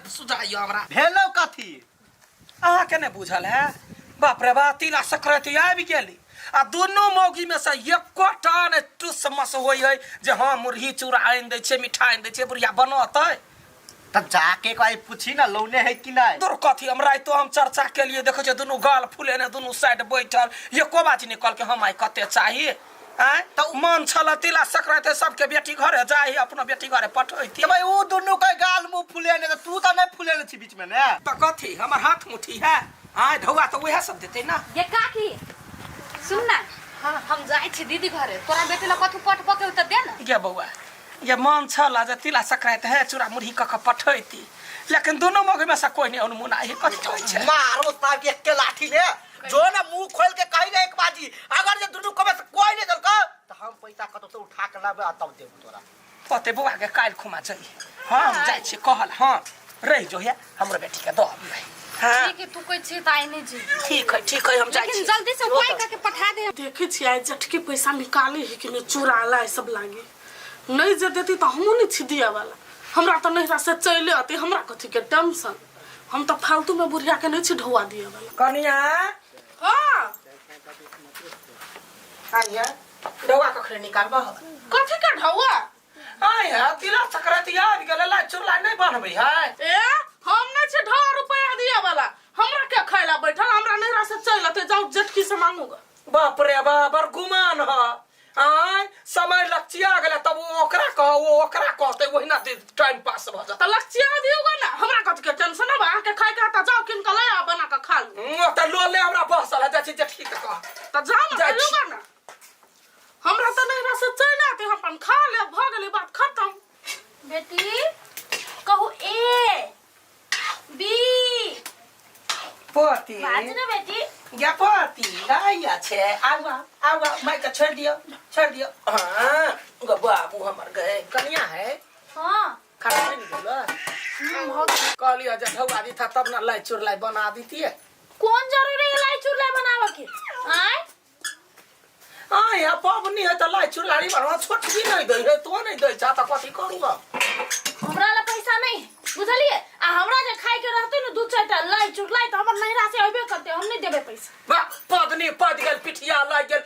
सुझाइयो हमरा भेलो कथी अहाँ के नहीं बुझल है बाप रे बाप तिला संक्रांति आबि गेली आ दोनों मौगी में से एकोटा ने टुस मस होई है जे हां मुरही चूड़ा आइन दै छे मिठाई आइन दै छे बुढ़िया बनतै तब जाके कोई पूछी ना लौने है कि नहीं दूर कथी हमरा तो हम चर्चा के लिए देखो जे दोनों गाल फूले ने दोनों साइड बैठल एको बात निकल के हम आई कते चाहिए हैं तो मन छला तिला संक्रांति सबके बेटी घरे जाई अपना बेटी घरे पठैती भाई वो दोनों का गाल मुंह फूले ने तू तो नहीं फूले ने बीच में ने तो कथी हमर हाथ मुट्ठी है हां ढौआ तो वह सब देते ना ये काकी सुन ना हां हम जाई छी दीदी घरे तोरा बेटी ला कथु पट पके त दे ना ये बउआ ये मन छला जे तिला संक्रांति है चूड़ा मुरही क पठैती लेकिन दोनों मौगी में से कोई नहीं अनुमुना है कथी होय छै मारो ताक एक के लाठी ले जो ना मुंह खोल के कहि ना एक बाजी अगर जे दुनु को में से कोई नहीं दलका तो हम पैसा कतो तो उठा के लाबे आ तब देब तोरा पते बुआ के काल खुमा जाई हम जाई छी कहल हां रह जो है हमर बेटी के दो हां ठीक है तू कोई छी ताई नहीं जी ठीक है हम जाई छी लेकिन जल्दी से उपाय करके पठा दे देखे छी आज जटके पैसा निकाले है कि चोरा ला सब लागे नहीं जे देती तो हमू नहीं छी दिया वाला हमरा तो नहीं से चले आती हमरा कथी के टेंशन हम तो फालतू में बुढ़िया के नहीं छी ढोआ दिया वाला कनिया हां आइया दवा कखरे निकालबा कथी के ढोआ आइया तिला संक्रांति आबि गेल ला चूड़ा नहीं बनबै है ए हम नहीं छी ढोआ रुपया दिया वाला हमरा के खैला बैठल हमरा नहीं से चल आते जाओ जटकी से मांगूगा बाप रे बाप बर गुमान ह आय समय लक्ष्या गेल तब वो ओकरा कहते वही ना टाइम पास भ जाता तो लक्ष्या दियोगा ना हमरा कथी के टेंशन है के खाए के त जाओ किन के लाया बना के खा लू त लो ले हमरा बहसल है जाची जठी के कह त जाओ ना दियोगा ना हमरा तो नहीं से चल आते हम अपन खा ले भ गेले बात खत्म बेटी कहू ए बी पोती बाज ना बेटी या पोती लाया छे आवा मैं के छोड़ दियो हां गो बाबू हमर गए कन्या है हां खाना नहीं बोलो बहुत कहलियो जे ढौआ दी था तब ना लाई चूर लाई बना दीती है कौन जरूरी है लाई चूल्हा बनावे के आय या पबनी है त लाई चूर लाई बनवा छोटकी नहीं दई है तो नहीं दई चाहता कथी करूंगा हमरा ला पैसा नहीं बुझलिए आ हमरा जे खाए के रहते न दू चारटा लाई चूर लाई त हमर नहिरा से अबे करते हम नहीं देबे पैसा वाह पदनी पद गेल पिठिया लाग गेल